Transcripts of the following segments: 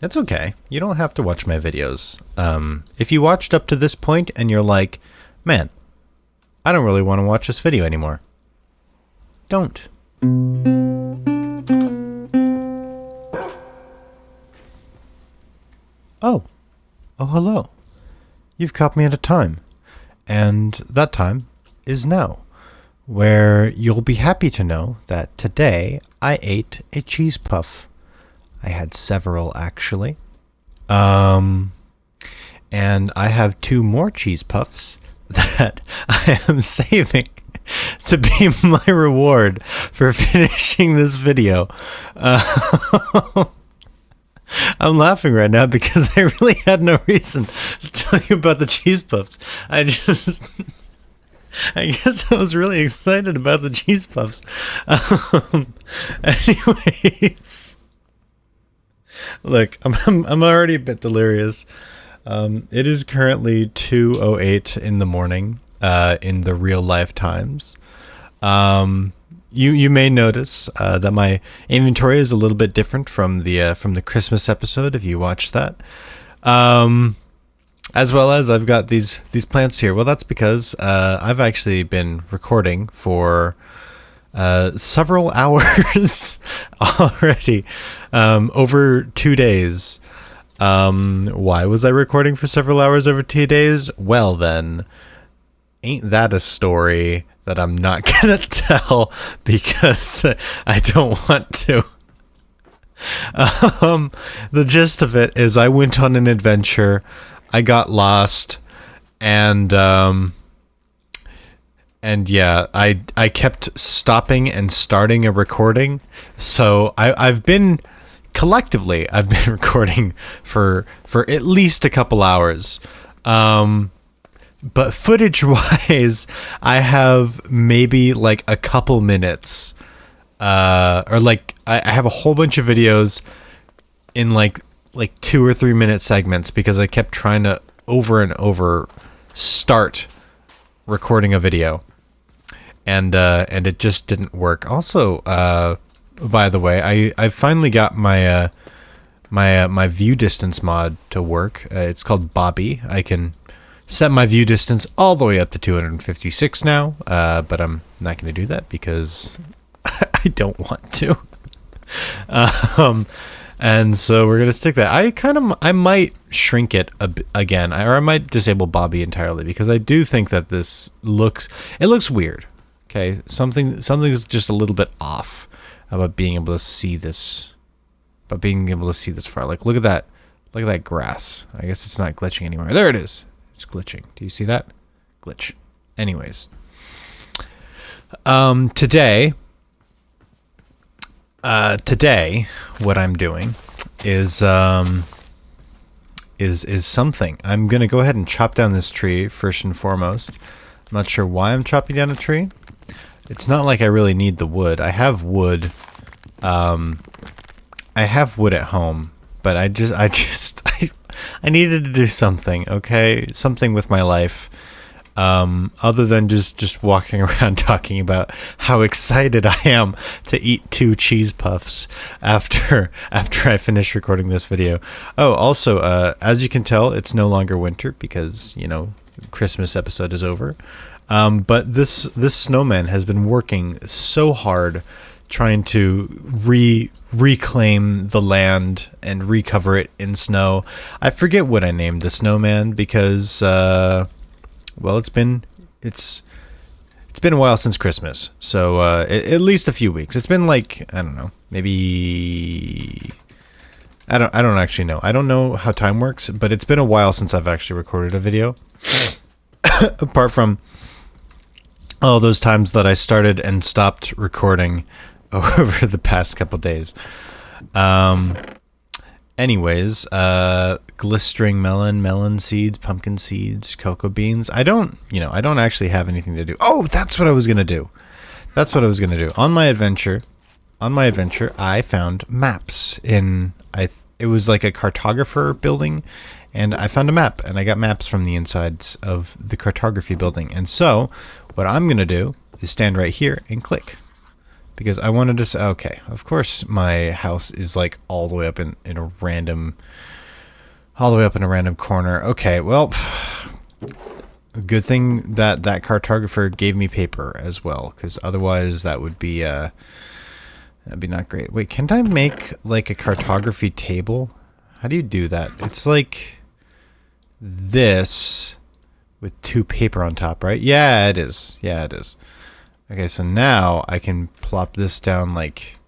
It's okay. You don't have to watch my videos. If you watched up to this point and you're like, man, I don't really want to watch this video anymore, don't. Oh, hello. You've caught me at a time, and that time is now, where you'll be happy to know that today I ate a cheese puff. I had several, actually. And I have 2 more cheese puffs that I am saving to be my reward for finishing this video. I'm laughing right now because I really had no reason to tell you about the cheese puffs. I guess I was really excited about the cheese puffs. Anyways, look, I'm already a bit delirious. It is currently 2:08 in the morning, in the real life times. You may notice that my inventory is a little bit different from the Christmas episode, if you watched that. As well as I've got these plants here. Well, that's because I've actually been recording for several hours already, over 2 days. Why was I recording for several hours over 2 days? Well then, ain't that a story that I'm not gonna tell because I don't want to. The gist of it is I went on an adventure, I got lost, and yeah, I kept stopping and starting a recording. So I've been recording for at least a couple hours. But footage-wise, I have maybe like a couple minutes, or like I have a whole bunch of videos in like 2 or 3 minute segments because I kept trying to over and over start recording a video, and it just didn't work. Also, by the way, I finally got my my view distance mod to work. It's called Bobby. I can set my view distance all the way up to 256 now, but I'm not going to do that because I don't want to. And so we're going to stick that. I might shrink it again, or I might disable Bobby entirely because I do think that it looks weird. Okay, something's just a little bit off about being able to see this, far. Like, look at that grass. I guess it's not glitching anymore. There it is. It's glitching. Do you see that? Glitch. Anyways. Today, what I'm doing is something. I'm gonna go ahead and chop down this tree first and foremost. I'm not sure why I'm chopping down a tree. It's not like I really need the wood. I have wood. I have wood at home, but I needed to do something, okay? Something with my life, other than just walking around talking about how excited I am to eat 2 cheese puffs after I finish recording this video. Oh, also, as you can tell, it's no longer winter because, Christmas episode is over. But this snowman has been working so hard trying to reclaim the land and recover it in snow. I forget what I named the snowman because, well, it's been a while since Christmas, so at least a few weeks. It's been like, I don't know, maybe I don't actually know. I don't know how time works, but it's been a while since I've actually recorded a video. Apart from all those times that I started and stopped recording over the past couple days. Anyways, glistering melon seeds, pumpkin seeds, cocoa beans. I don't actually have anything to do. Oh, that's what I was gonna do. On my adventure, I found maps it was like a cartographer building, and I found a map, and I got maps from the insides of the cartography building. And so, what I'm gonna do is stand right here and click. because I wanted to say, okay, of course my house is like all the way up in a random corner. Okay, well, good thing that cartographer gave me paper as well, because otherwise that would be that'd be not great. Wait, can't I make like a cartography table? How do you do that? It's like this with 2 paper on top, right? Yeah, it is. Yeah, it is. Okay, so now I can plop this down like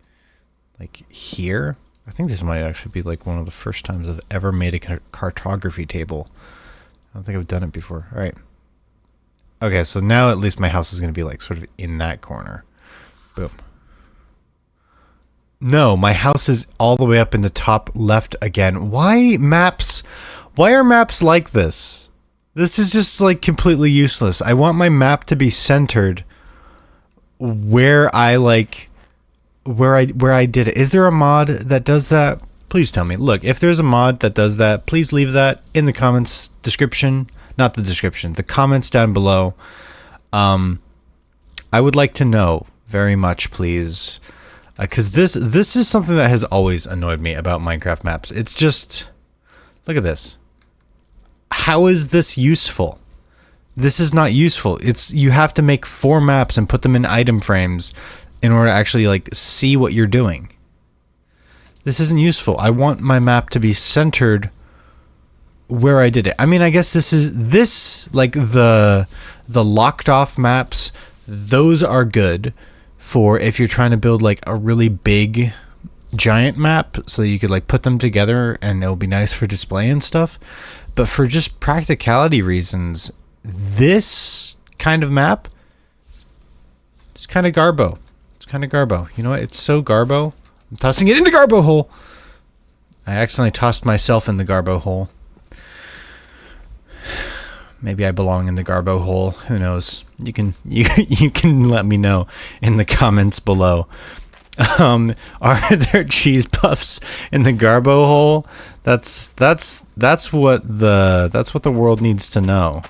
here. I think this might actually be like one of the first times I've ever made a cartography table. I don't think I've done it before. All right. Okay, so now at least my house is going to be like sort of in that corner. Boom. No, my house is all the way up in the top left again. Why are maps like this? This is just like completely useless. I want my map to be centered where I did it. Is there a mod that does that? Please tell me. Look, if there's a mod that does that, please leave that in the comments description. Not the description, the comments down below. I would like to know very much, please. Because this is something that has always annoyed me about Minecraft maps. It's just, look at this. How is this useful? This is not useful. You have to make 4 maps and put them in item frames in order to actually like see what you're doing. This isn't useful. I want my map to be centered where I did it. I mean, I guess this like the locked off maps, those are good for if you're trying to build like a really big giant map so that you could like put them together and it'll be nice for display and stuff. But for just practicality reasons, this kind of map is kind of garbo. It's kind of garbo. You know what? It's so garbo. I'm tossing it in the garbo hole. I accidentally tossed myself in the garbo hole. Maybe I belong in the garbo hole. Who knows? You can let me know in the comments below. Are there cheese puffs in the garbo hole? That's what the world needs to know.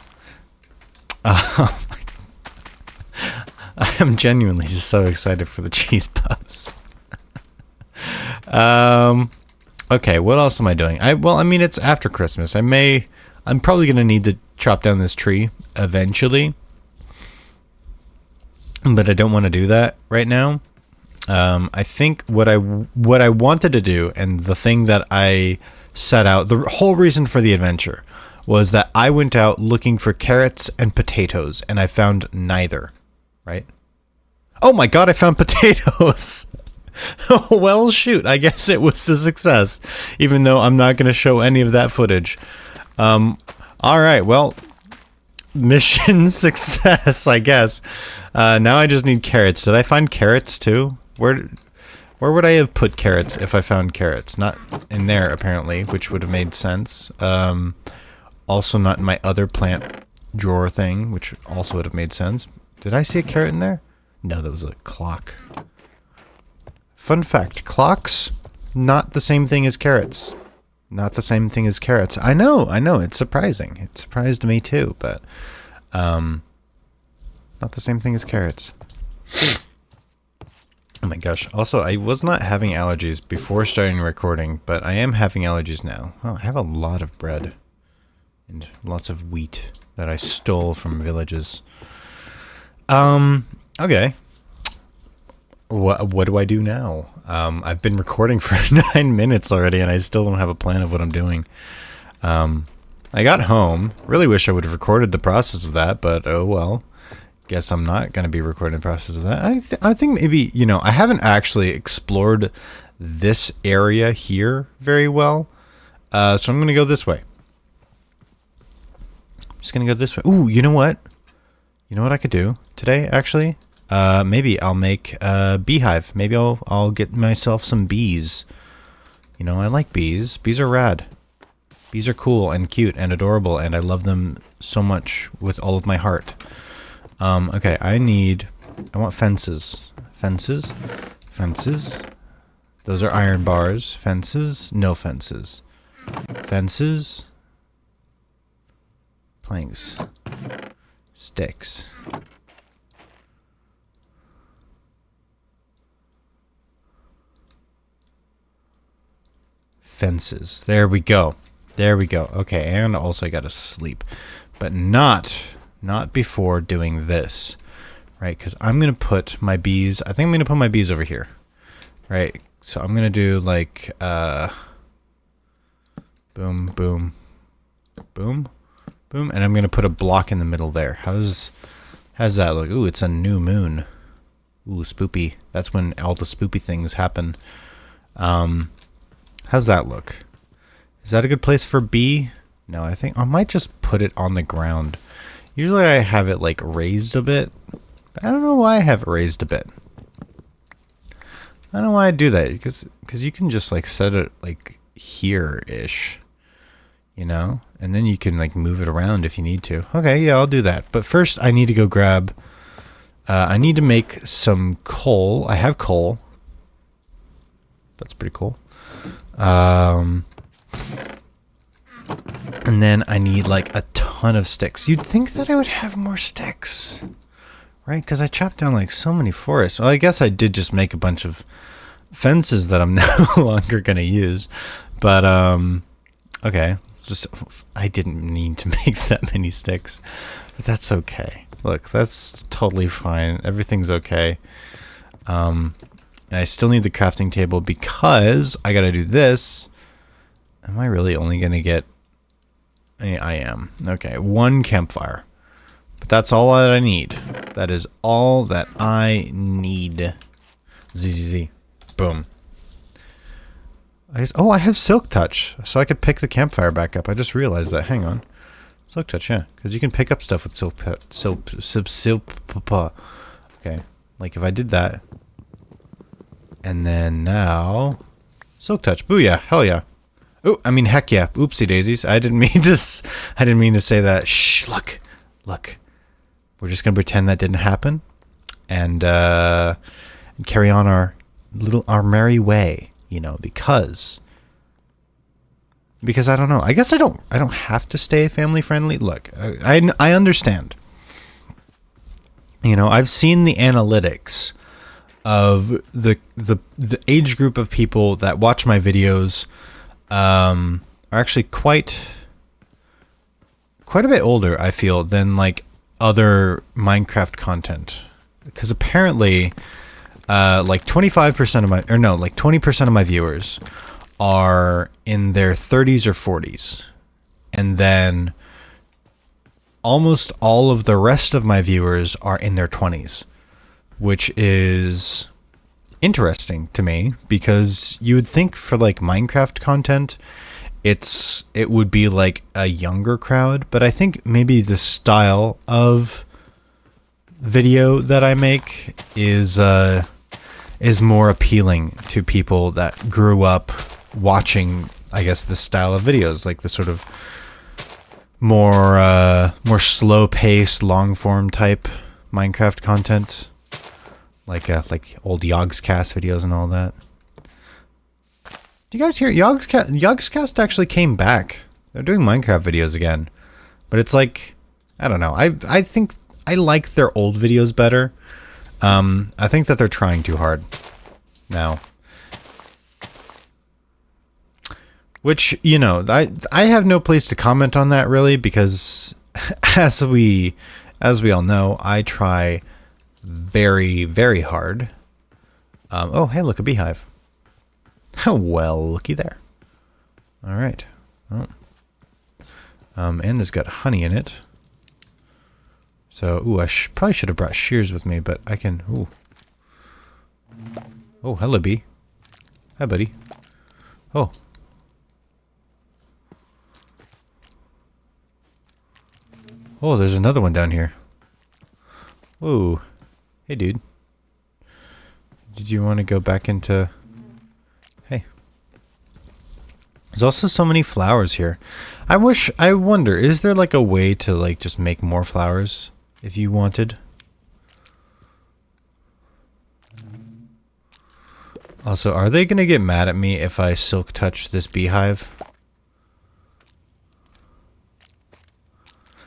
I am genuinely just so excited for the cheese puffs. Okay, what else am I doing? Well, I mean, it's after Christmas. I'm probably gonna need to chop down this tree eventually, but I don't want to do that right now. I think what I wanted to do, and the thing that I set out, the whole reason for the adventure, was that I went out looking for carrots and potatoes, and I found neither. Right? Oh my god, I found potatoes! Well, shoot, I guess it was a success, even though I'm not going to show any of that footage. Alright, well, mission success, I guess. Now I just need carrots. Did I find carrots too? Where would I have put carrots if I found carrots? Not in there, apparently, which would have made sense. Also not in my other plant drawer thing, which also would have made sense. Did I see a carrot in there? No, that was a clock. Fun fact, clocks, not the same thing as carrots. Not the same thing as carrots. I know, it's surprising. It surprised me too, but not the same thing as carrots. Oh my gosh. Also, I was not having allergies before starting recording, but I am having allergies now. Oh, I have a lot of bread and lots of wheat that I stole from villages. Okay. What do I do now? I've been recording for 9 minutes already, and I still don't have a plan of what I'm doing. I got home. Really wish I would have recorded the process of that, but oh well. Guess I'm not going to be recording the process of that. I think maybe, you know, I haven't actually explored this area here very well. So I'm going to go this way. I'm just going to go this way. Ooh, you know what? You know what I could do today, actually? Maybe I'll make a beehive. Maybe I'll get myself some bees. You know, I like bees. Bees are rad. Bees are cool and cute and adorable, and I love them so much with all of my heart. Okay, I want fences. Fences. Those are iron bars. Fences. No fences. Fences. Planks. Sticks. fences. There we go. There we go. Okay, and also I gotta sleep. But not before doing this. Right, because I'm gonna put my bees, I think I'm gonna put my bees over here. Right, so I'm gonna do like, boom, boom, boom, boom, and I'm gonna put a block in the middle there. How's that look? Ooh, it's a new moon. Ooh, spoopy. That's when all the spoopy things happen. How's that look? Is that a good place for B? No, I think I might just put it on the ground. Usually I have it like raised a bit, but I don't know why I have it raised a bit. I don't know why I do that, because you can just like set it like here-ish, you know? And then you can like move it around if you need to. Okay, yeah, I'll do that. But first I need to go grab, I need to make some coal. I have coal. That's pretty cool. And then I need like a ton of sticks. You'd think that I would have more sticks, right? Because I chopped down like so many forests. Well, I guess I did just make a bunch of fences that I'm no longer going to use. But, okay. Just, I didn't need to make that many sticks. But that's okay. Look, that's totally fine. Everything's okay. And I still need the crafting table because I got to do this. Am I really only going to get... I am. Okay, 1 campfire. But that's all that I need. That is all that I need. ZZZ. Boom. I guess, oh, I have Silk Touch. So I could pick the campfire back up. I just realized that. Hang on. Silk Touch, yeah. Because you can pick up stuff with silk. Okay. Like if I did that. And then now... Silk Touch. Booyah. Hell yeah. Oh, I mean, heck yeah. Oopsie daisies. I didn't mean to say that. Shh, look. Look. We're just going to pretend that didn't happen. And carry on our merry way, you know, because I don't know. I guess I don't have to stay family friendly. Look, I understand. You know, I've seen the analytics of the age group of people that watch my videos are actually quite a bit older, I feel, than like other Minecraft content, because apparently like 25% of my, or no, like 20% of my viewers are in their 30s or 40s, and then almost all of the rest of my viewers are in their 20s, which is interesting to me, because you would think for like Minecraft content it would be like a younger crowd, but I think maybe the style of video that I make is more appealing to people that grew up watching, I guess, this style of videos, like the sort of more slow paced, long form type Minecraft content. Like old Yogscast videos and all that. Do you guys hear Yogscast actually came back? They're doing Minecraft videos again, but it's like, I don't know. I think I like their old videos better. I think that they're trying too hard now. Which, you know, I have no place to comment on that really, because as we all know, I try very, very hard. Oh, hey, look, a beehive. Well, looky there. All right. Oh. And this got honey in it. So, ooh, I probably should have brought shears with me, but I can, ooh. Oh, hello, bee. Hi, buddy. Oh. Oh, there's another one down here. Whoa. Hey, dude. Did you want to go back into... Hey. There's also so many flowers here. I wonder, is there like a way to like just make more flowers if you wanted? Also, are they going to get mad at me if I silk touch this beehive?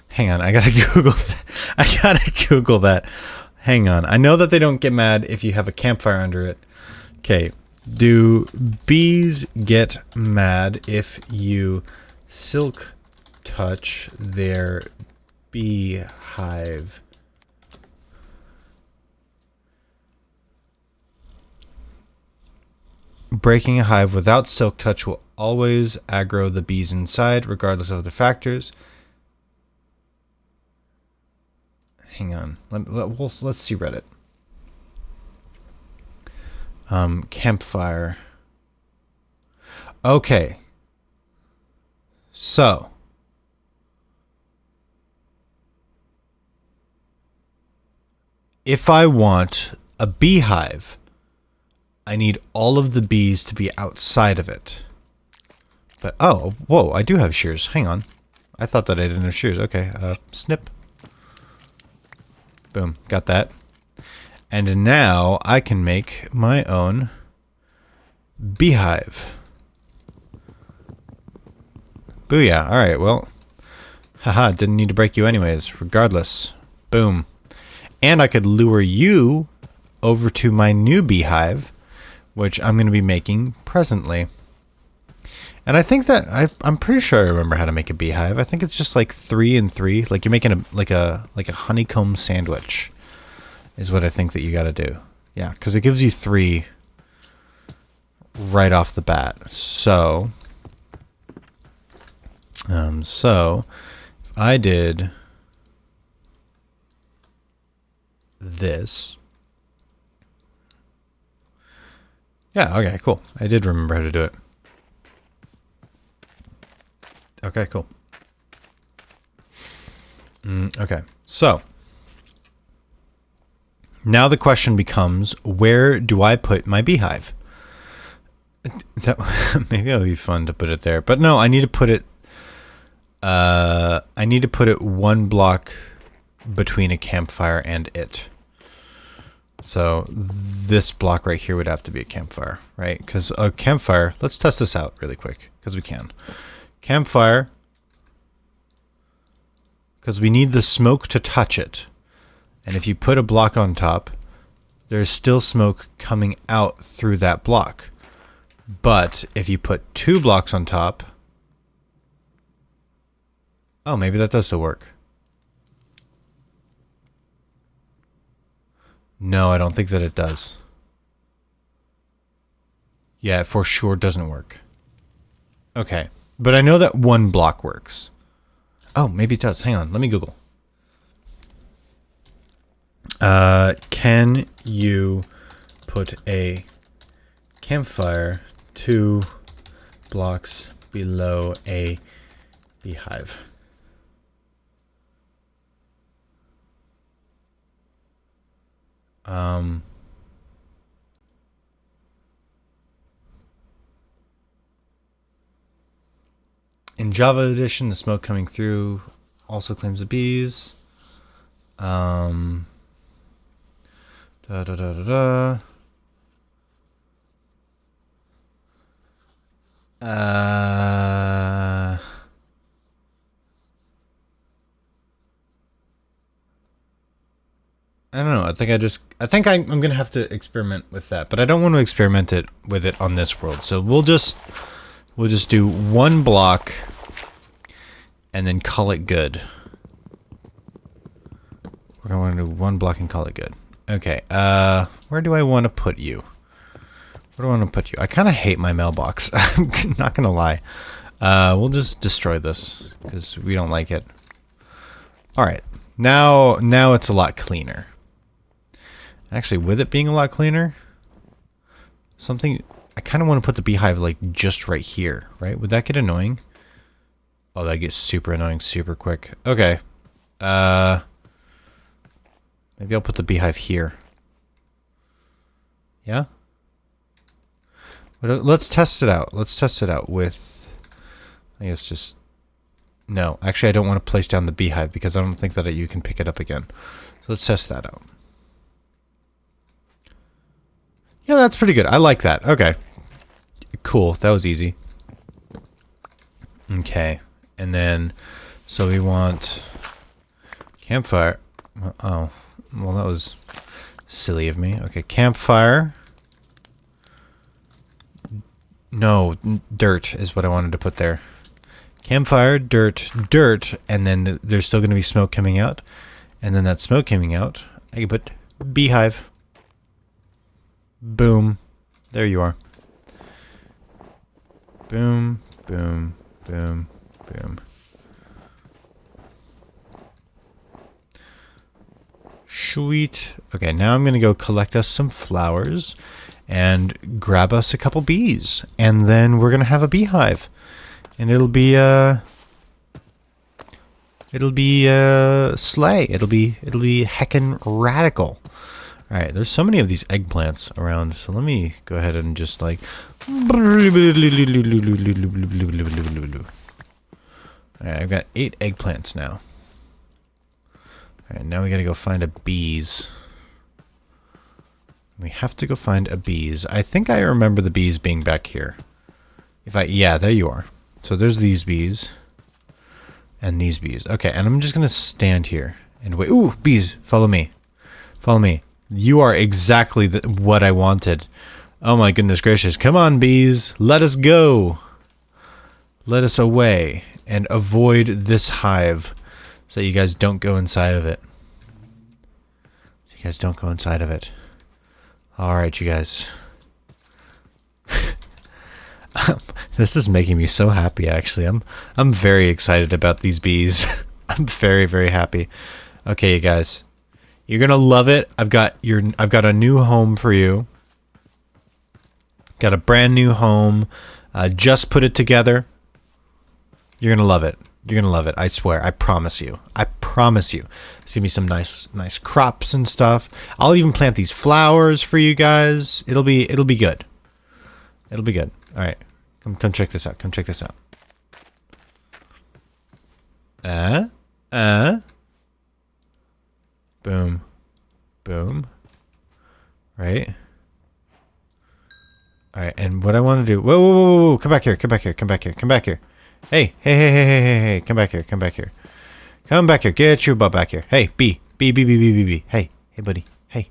Hang on, I gotta Google that. I gotta Google that. Hang on. I know that they don't get mad if you have a campfire under it. Okay, Do bees get mad if you silk touch their beehive? Breaking a hive without silk touch will always aggro the bees inside, regardless of the factors. Hang on. Let's see Reddit. Campfire. Okay. So. If I want a beehive, I need all of the bees to be outside of it. But, oh, whoa, I do have shears. Hang on. I thought that I didn't have shears. Okay, snip. Boom, got that. And now I can make my own beehive. Booyah. Alright, well. Haha, didn't need to break you anyways. Regardless. Boom. And I could lure you over to my new beehive, which I'm going to be making presently. And I think that I'm pretty sure I remember how to make a beehive. I think it's just like 3 and 3, like you're making a honeycomb sandwich, is what I think that you got to do. Yeah, because it gives you 3 right off the bat. So, if I did this. Yeah, okay, cool. I did remember how to do it. Okay, cool. Okay, so now the question becomes, where do I put my beehive? Maybe it'll be fun to put it there, but no, I need to put it. I need to put it 1 block between a campfire and it. So this block right here would have to be a campfire, right? Because a campfire, let's test this out really quick, because we can. Campfire, because we need the smoke to touch it. And if you put a block on top, there's still smoke coming out through that block. But if you put 2 blocks on top, oh, maybe that does still work. No, I don't think that it does. Yeah, it for sure doesn't work. Okay, but I know that 1 block works. Oh, maybe it does. Hang on, let me Google. Can you put a campfire 2 blocks below a beehive? In Java Edition, the smoke coming through also claims the bees. Da da da da da. I don't know. I think I'm gonna have to experiment with that, but I don't want to experiment with it on this world. So we'll just do 1 block and then call it good. We're going to do 1 block and call it good. Okay, where do I want to put you? Where do I want to put you? I kind of hate my mailbox. I'm not going to lie. We'll just destroy this because we don't like it. Alright, now it's a lot cleaner. Actually, with it being a lot cleaner, I kind of want to put the beehive like just right here, right? Would that get annoying? Oh, that gets super annoying super quick. Okay. Maybe I'll put the beehive here. Yeah? But let's test it out. Let's test it out with, I guess just, no. Actually, I don't want to place down the beehive because I don't think that you can pick it up again. So let's test that out. Yeah, that's pretty good. I like that. Okay. Cool. That was easy. Okay. And then, so we want campfire. Oh, well, that was silly of me. Okay, campfire. No, dirt is what I wanted to put there. Campfire, dirt, dirt, and then there's still going to be smoke coming out. And then that smoke coming out, I can put beehive. Boom. There you are. Boom, boom, boom, boom. Sweet. Okay, now I'm going to go collect us some flowers and grab us a couple bees. And then we're going to have a beehive. And it'll be slay. It'll be heckin' radical. All right, there's so many of these eggplants around, so let me go ahead and just like. All right, I've got 8 eggplants now. All right, now we gotta go find a bees. We have to go find a bees. I think I remember the bees being back here. Yeah, there you are. So there's these bees. And these bees. Okay, and I'm just gonna stand here and wait. Ooh, bees, follow me. Follow me. You are exactly what I wanted. Oh my goodness gracious. Come on, bees. Let us go. Let us away and avoid this hive so you guys don't go inside of it. You guys don't go inside of it. Alright, you guys. This is making me so happy, actually. I'm very excited about these bees. I'm very, very happy. Okay, you guys. You're gonna love it. I've got a new home for you. Got a brand new home. Just put it together. You're gonna love it. You're gonna love it. I swear. I promise you. I promise you. There's gonna be some nice crops and stuff. I'll even plant these flowers for you guys. It'll be good. It'll be good. All right. Come check this out. Come check this out. Boom. Boom. Right? Alright, and what I want to do... Whoa, whoa, whoa, whoa, come back here, come back here, come back here, come back here. Hey, hey, hey, hey, hey, hey, hey, come back here, come back here. Come back here, get your butt back here. Hey, bee, bee, bee, bee, bee, bee, bee. Hey, hey, buddy, hey,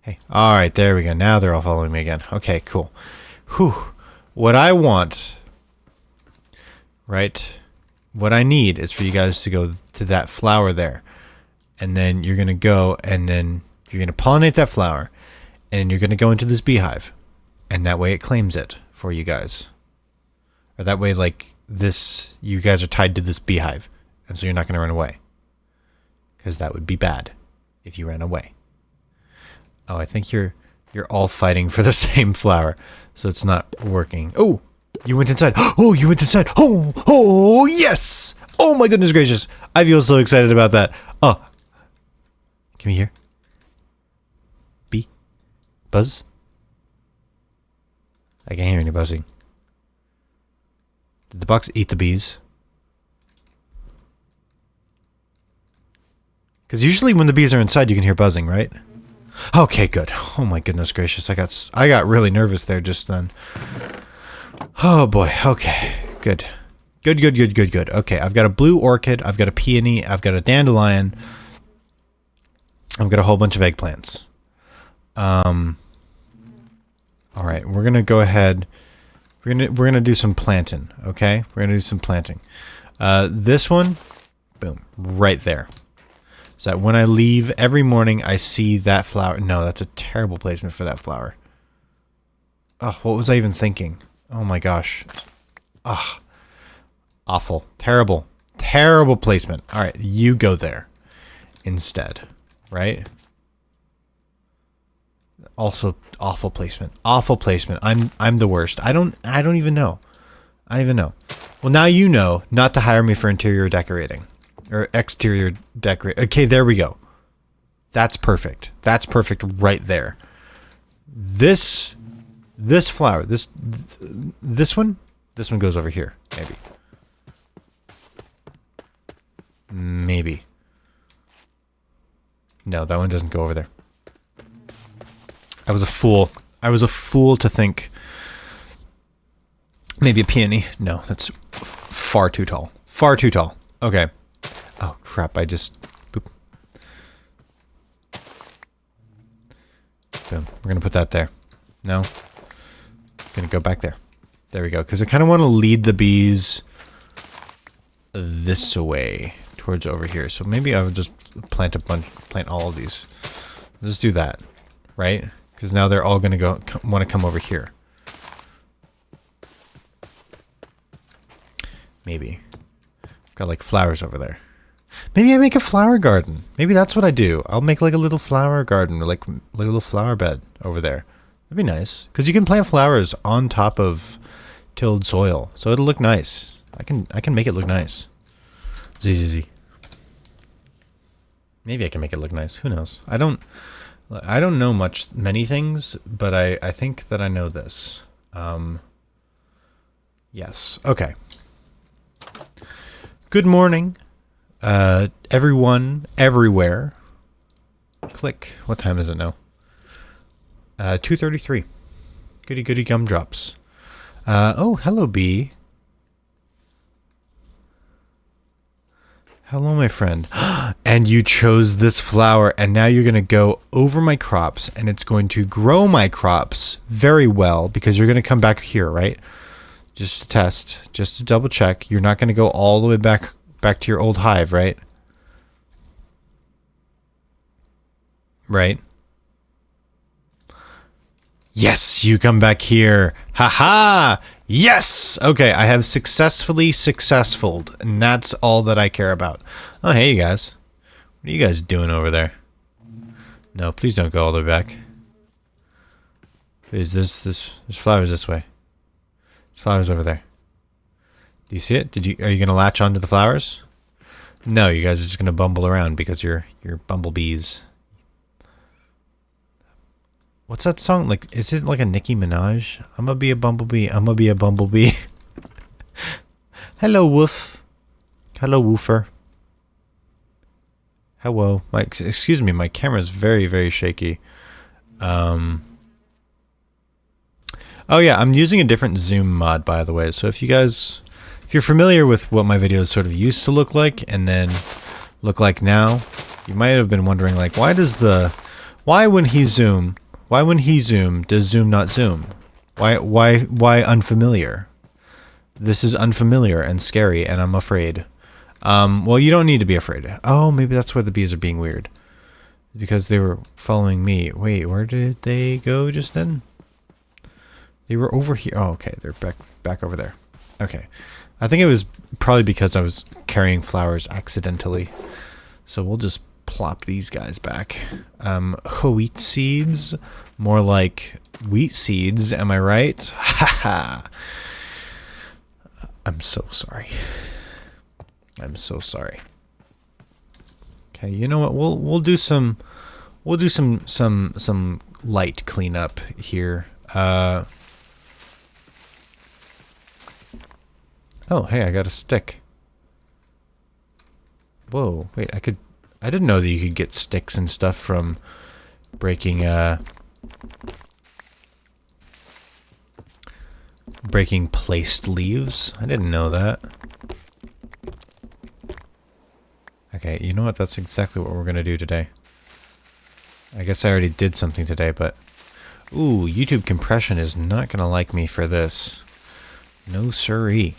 hey. Alright, there we go. Now they're all following me again. Okay, cool. Whew. What I want... Right? What I need is for you guys to go to that flower there. And then you're going to go and then you're going to pollinate that flower. And you're going to go into this beehive. And that way it claims it for you guys. Or that way, like, this, you guys are tied to this beehive. And so you're not going to run away. Because that would be bad if you ran away. Oh, I think you're all fighting for the same flower. So it's not working. Oh, you went inside. Oh, you went inside. Oh, yes. Oh my goodness gracious. I feel so excited about that. Oh. Can we hear? Bee? Buzz? I can't hear any buzzing. Did the box eat the bees? Because usually when the bees are inside, you can hear buzzing, right? Okay, good. Oh my goodness gracious. I got really nervous there just then. Oh boy. Okay. Good. Good. Okay, I've got a blue orchid, I've got a peony, I've got a dandelion. I've got a whole bunch of eggplants. Alright, we're gonna go ahead. We're gonna do some planting, okay? We're gonna do some planting. This one, boom, right there. So that when I leave every morning, I see that flower. No, that's a terrible placement for that flower. Oh, what was I even thinking? Oh my gosh. Ah, awful, terrible placement. All right, you go there instead, right? Also, awful placement. Awful placement. I'm the worst. I don't even know. I don't even know. Well, now you know not to hire me for interior decorating. Or exterior decorate. Okay, there we go. That's perfect. That's perfect right there. This flower, this one goes over here, maybe. No, that one doesn't go over there. I was a fool. I was a fool to think maybe a peony. No, that's far too tall. Far too tall. Okay. Oh crap, I just... Boop. Boom. We're gonna put that there. No. Gonna go back there. There we go. Because I kind of want to lead the bees this way towards over here. So maybe I would just plant all of these. Let's do that, right? Because now they're all going to want to come over here. Maybe. Got like flowers over there. Maybe I make a flower garden. Maybe that's what I do. I'll make like a little flower garden or like a little flower bed over there. That'd be nice. Because you can plant flowers on top of tilled soil. So it'll look nice. I can make it look nice. Z. Maybe I can make it look nice. Who knows? I don't know many things, but I think that I know this. Yes. Okay. Good morning, everyone, everywhere. Click. What time is it now? 2:33. Goody gumdrops. Oh, hello, bee. Hello, my friend. And you chose this flower, and now you're going to go over my crops, and it's going to grow my crops very well, because you're going to come back here, right? Just to test, just to double check. You're not going to go all the way back to your old hive, right? Right? Yes, you come back here. Haha! Yes! Okay, I have successfully successfuled, and that's all that I care about. Oh, hey, you guys. What are you guys doing over there? No, please don't go all the way back. Please, there's flowers this way. There's flowers over there. Do you see it? Are you gonna latch onto the flowers? No, you guys are just gonna bumble around because you're bumblebees. What's that song? Like, is it like a Nicki Minaj? I'm gonna be a bumblebee. I'm gonna be a bumblebee. Hello, woof. Hello, woofer. Hello. Excuse me, my camera's very, very shaky. Oh yeah, I'm using a different zoom mod, by the way. So if you're familiar with what my videos sort of used to look like and then look like now, you might have been wondering, like, why when he zoom, does zoom not zoom? Why unfamiliar? This is unfamiliar and scary, and I'm afraid. Well, you don't need to be afraid. Oh, maybe that's why the bees are being weird. Because they were following me. Wait, where did they go just then? They were over here. Oh, okay. They're back over there. Okay. I think it was probably because I was carrying flowers accidentally. So we'll just plop these guys back. Wheat seeds. More like wheat seeds. Am I right? Haha. I'm so sorry. I'm so sorry. Okay, you know what? We'll do some light cleanup here. Oh, hey, I got a stick. Whoa, wait, I didn't know that you could get sticks and stuff from breaking placed leaves. I didn't know that. Okay, you know what? That's exactly what we're gonna do today. I guess I already did something today, but... Ooh, YouTube compression is not gonna like me for this. No siree.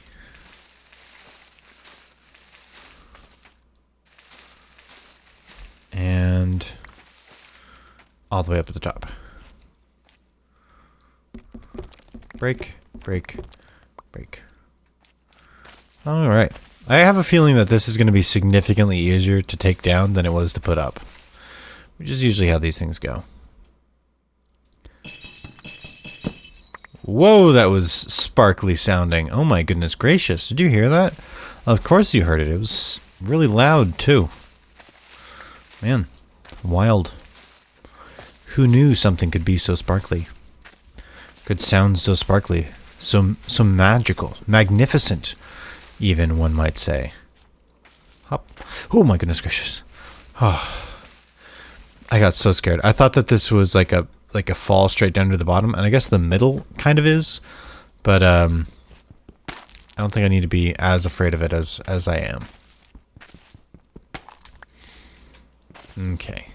And... all the way up to the top. Break, break, break. Alright. I have a feeling that this is going to be significantly easier to take down than it was to put up. Which is usually how these things go. Whoa, that was sparkly sounding. Oh my goodness gracious. Did you hear that? Of course you heard it. It was really loud too. Man, wild. Who knew something could be so sparkly? Could sound so sparkly. So magical. Magnificent. Even, one might say. Hop. Oh my goodness gracious. Oh. I got so scared. I thought that this was like a fall straight down to the bottom, and I guess the middle kind of is, but I don't think I need to be as afraid of it as I am. Okay.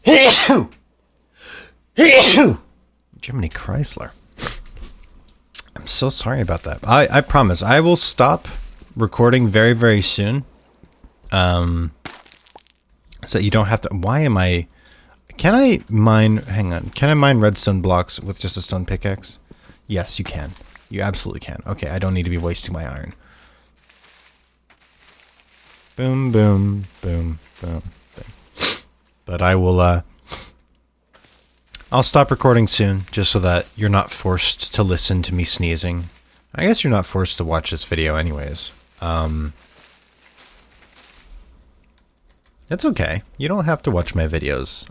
Jiminy Chrysler. I'm so sorry about that. I promise I will stop recording very, very soon. So you don't have to. Why am I? Can I mine? Hang on. Can I mine redstone blocks with just a stone pickaxe? Yes, you can. You absolutely can. Okay, I don't need to be wasting my iron. Boom, boom, boom, boom, boom. But I will. I'll stop recording soon, just so that you're not forced to listen to me sneezing. I guess you're not forced to watch this video, anyways. It's okay. You don't have to watch my videos.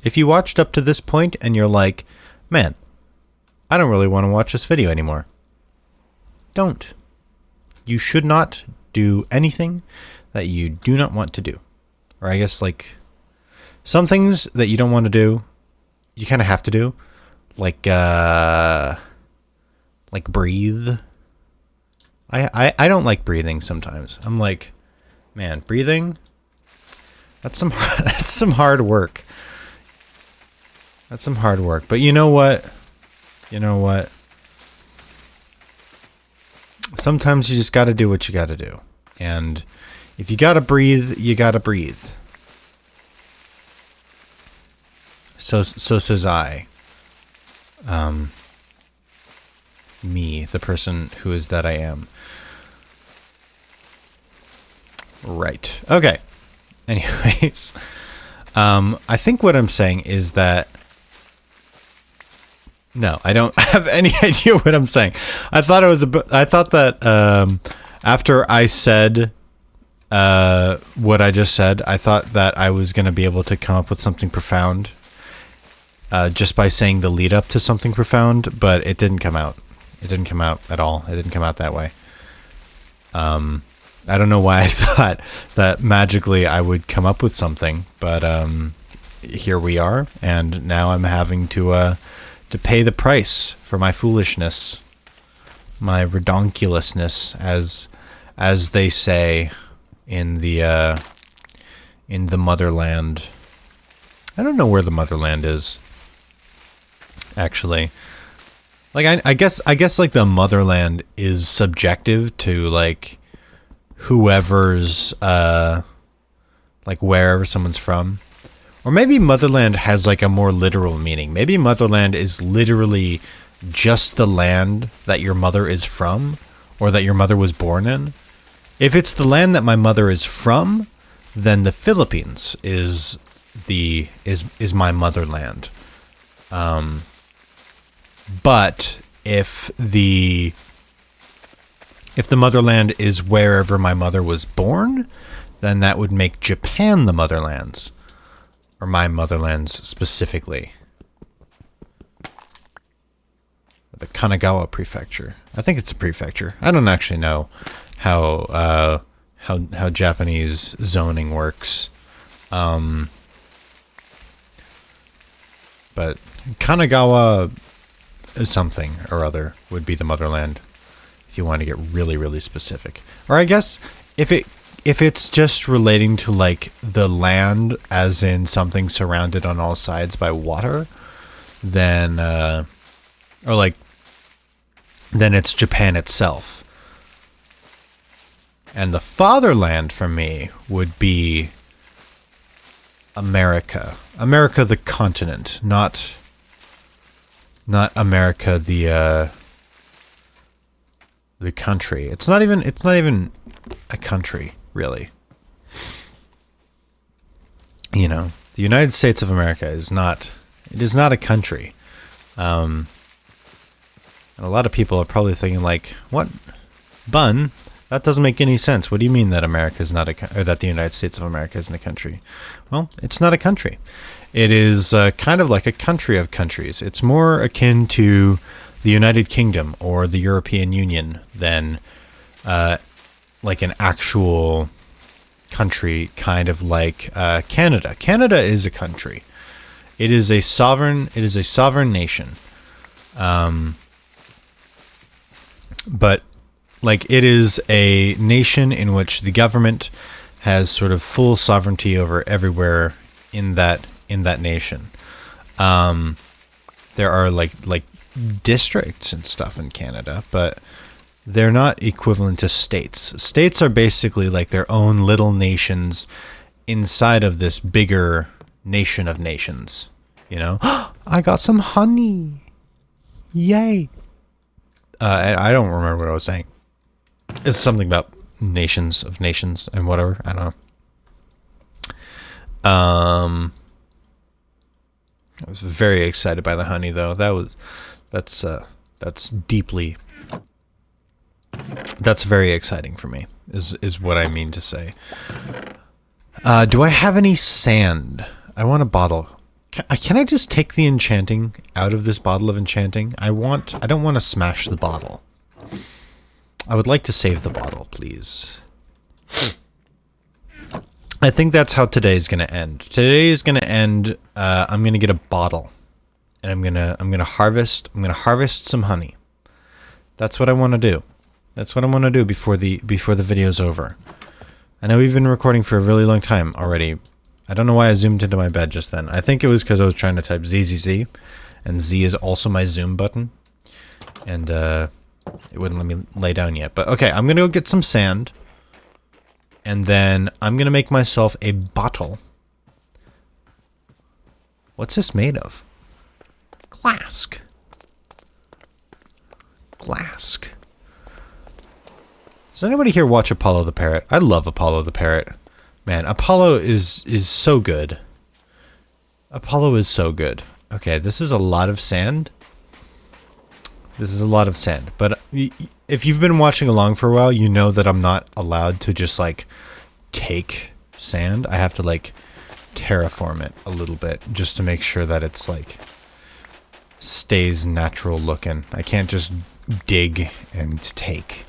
If you watched up to this point and you're like, man, I don't really want to watch this video anymore. Don't. You should not do anything that you do not want to do. Or I guess, like, some things that you don't want to do, you kind of have to do. Like breathe. I don't like breathing sometimes. I'm like, man, breathing... That's some hard work. That's some hard work. But you know what? You know what? Sometimes you just got to do what you got to do. And if you got to breathe, you got to breathe. So says I. Me, the person who is that I am. Right. Okay. Anyways, I think what I'm saying is that... No, I don't have any idea what I'm saying. I thought that after I said what I just said, I thought that I was going to be able to come up with something profound just by saying the lead up to something profound, but it didn't come out. It didn't come out at all. It didn't come out that way. I don't know why I thought that magically I would come up with something, but here we are, and now I'm having to pay the price for my foolishness, my redonkulousness, as they say in the motherland. I don't know where the motherland is, actually. Like I guess like the motherland is subjective to like whoever's like wherever someone's from. Or maybe motherland has like a more literal meaning. Maybe motherland is literally just the land that your mother is from or that your mother was born in. If it's the land that my mother is from, then the Philippines is my motherland. But if the motherland is wherever my mother was born, then that would make Japan the motherlands. Or my motherlands specifically. The Kanagawa prefecture. I think it's a prefecture. I don't actually know how Japanese zoning works. But Kanagawa something or other would be the motherland. If you want to get really, really specific. Or I guess if it's just relating to like the land as in something surrounded on all sides by water, then then it's Japan itself. And the fatherland for me would be America. America the continent, not America the country. It's not even a country, really. You know, the United States of America is not a country. And a lot of people are probably thinking like, what? Bun? That doesn't make any sense. What do you mean that America is not or that the United States of America isn't a country? Well, it's not a country. It is kind of like a country of countries. It's more akin to the United Kingdom or the European Union than like an actual country, kind of like Canada. Canada is a country. It is a sovereign nation. But like it is a nation in which the government has sort of full sovereignty over everywhere in that nation. There are like districts and stuff in Canada, but they're not equivalent to states. States are basically like their own little nations inside of this bigger nation of nations. You know, I got some honey. Yay. I don't remember what I was saying. It's something about nations of nations and whatever. I don't know. I was very excited by the honey, though. That's very exciting for me, is what I mean to say. Do I have any sand? I want a bottle. Can I just take the enchanting out of this bottle of enchanting? I don't want to smash the bottle. I would like to save the bottle, please. I think that's how today's gonna end. Today is gonna end. I'm gonna get a bottle, and I'm gonna harvest some honey. That's what I want to do. That's what I want to do before the video's over. I know we've been recording for a really long time already. I don't know why I zoomed into my bed just then. I think it was because I was trying to type ZZZ, and Z is also my zoom button, and it wouldn't let me lay down yet. But okay, I'm gonna go get some sand, and then I'm gonna make myself a bottle. What's this made of? Glask. Glask. Does anybody here watch Apollo the Parrot? I love Apollo the Parrot. Man, Apollo is so good. Apollo is so good. Okay, this is a lot of sand. This is a lot of sand. But if you've been watching along for a while, you know that I'm not allowed to just, like, take sand. I have to, like, terraform it a little bit just to make sure that it's, like, stays natural looking. I can't just dig and take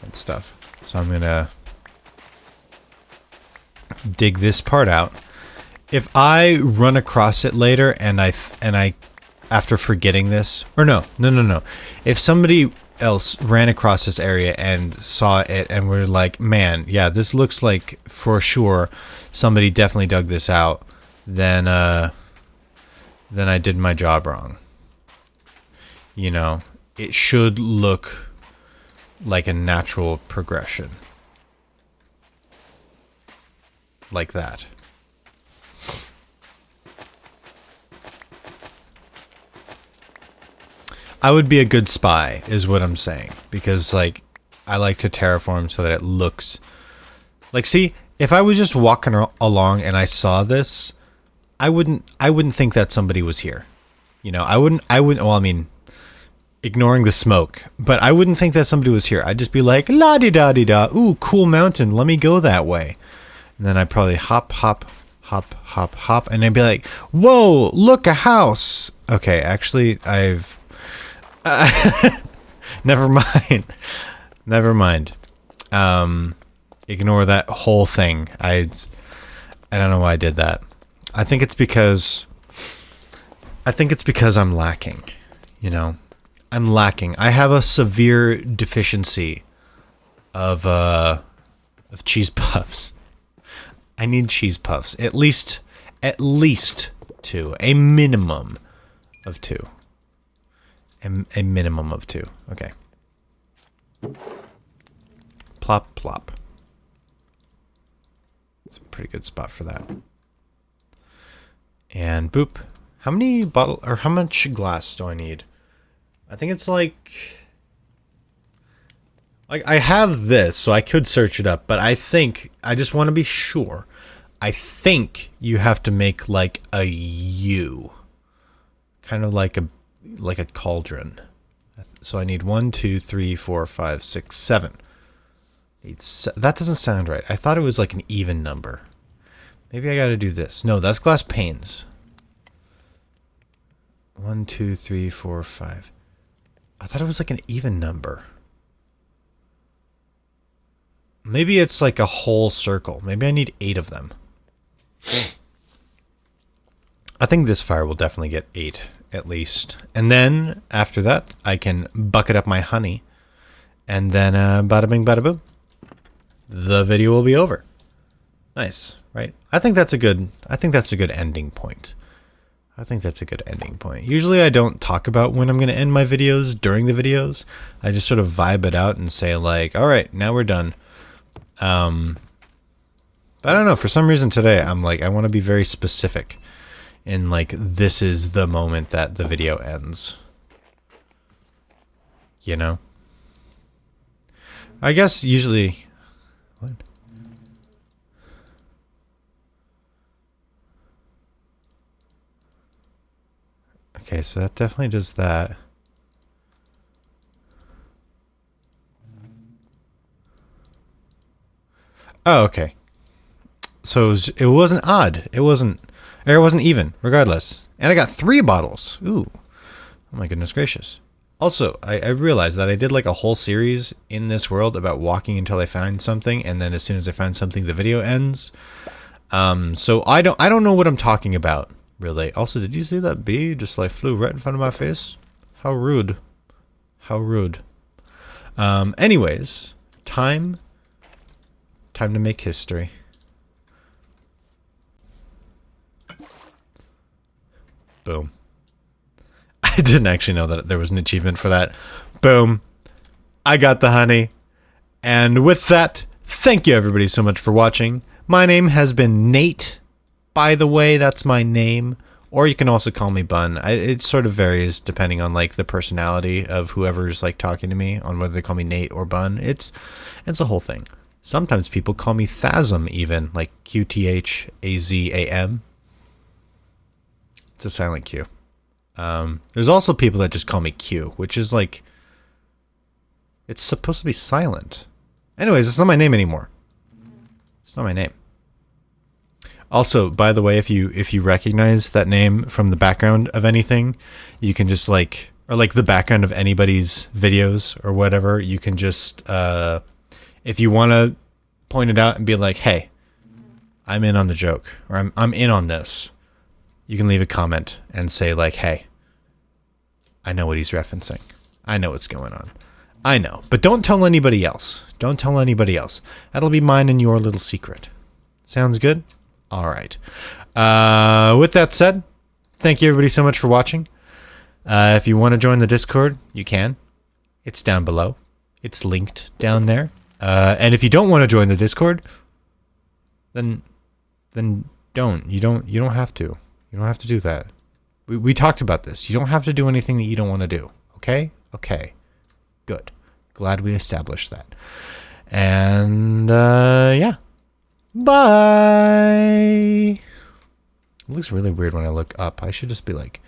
and stuff. So I'm gonna dig this part out. If I run across it later and I after forgetting this, or no. If somebody else ran across this area and saw it and were like, man, yeah, this looks like for sure somebody definitely dug this out, then I did my job wrong. You know, it should look like a natural progression. Like that. I would be a good spy, is what I'm saying. Because, like, I like to terraform so that it looks... Like, see, if I was just walking along and I saw this, I wouldn't think that somebody was here. You know, I wouldn't, well, I mean, ignoring the smoke, but I wouldn't think that somebody was here. I'd just be like, la-di-da-di-da, ooh, cool mountain, let me go that way. And then I'd probably hop, and I'd be like, whoa, look, a house. Okay, actually, I've... Never mind. Ignore that whole thing. I don't know why I did that. I think it's because I'm lacking, you know? I'm lacking. I have a severe deficiency of cheese puffs. I need cheese puffs. At least 2. A minimum of 2. A minimum of 2. Okay. Plop, plop. It's a pretty good spot for that. And boop. How many how much glass do I need? I think it's like I have this, so I could search it up, but I just want to be sure. I think you have to make like a U. Kind of like a cauldron. So I need 1, 2, 3, 4, 5, 6, 7. That doesn't sound right. I thought it was like an even number. Maybe I gotta do this. No, that's glass panes. 1, 2, 3, 4, 5. I thought it was like an even number. Maybe it's like a whole circle. Maybe I need 8 of them. I think this fire will definitely get 8, at least. And then, after that, I can bucket up my honey. And then, bada bing, bada boom. The video will be over. Nice, right? I think that's a good ending point. I think that's a good ending point. Usually I don't talk about when I'm going to end my videos during the videos. I just sort of vibe it out and say like, all right, now we're done. But I don't know, for some reason today I'm like, I want to be very specific in like, this is the moment that the video ends. You know? I guess usually... What? Okay, so that definitely does that. Oh, okay. So it wasn't odd. It wasn't even, regardless. And I got 3 bottles. Ooh. Oh my goodness gracious. Also, I realized that I did like a whole series in this world about walking until I find something, and then as soon as I find something, the video ends. So I don't know what I'm talking about, really. Also, did you see that bee just like flew right in front of my face? How rude. How rude. Anyways, time to make history. Boom. I didn't actually know that there was an achievement for that. Boom. I got the honey. And with that, thank you everybody so much for watching. My name has been Nate. By the way, that's my name. Or you can also call me Bun. It sort of varies depending on like the personality of whoever's like talking to me on whether they call me Nate or Bun. It's a whole thing. Sometimes people call me Thazam even, like QTHAZAM. It's a silent Q. There's also people that just call me Q, which is like, it's supposed to be silent. Anyways, it's not my name anymore. It's not my name. Also, by the way, if you recognize that name from the background of anything, you can just like, or like the background of anybody's videos or whatever, you can just, if you want to point it out and be like, hey, I'm in on the joke, or I'm in on this, you can leave a comment and say like, hey, I know what he's referencing. I know what's going on. I know. But don't tell anybody else. Don't tell anybody else. That'll be mine and your little secret. Sounds good? All right. With that said, thank you everybody so much for watching. If you want to join the Discord, you can. It's down below. It's linked down there. And if you don't want to join the Discord, then don't. You don't have to. You don't have to do that. We talked about this. You don't have to do anything that you don't want to do. Okay? Okay. Good. Glad we established that. And, yeah. Bye! It looks really weird when I look up. I should just be like,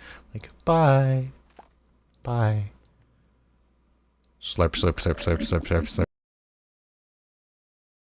bye. Bye. Slurp, slurp, slurp, slurp, slurp, slurp, slurp.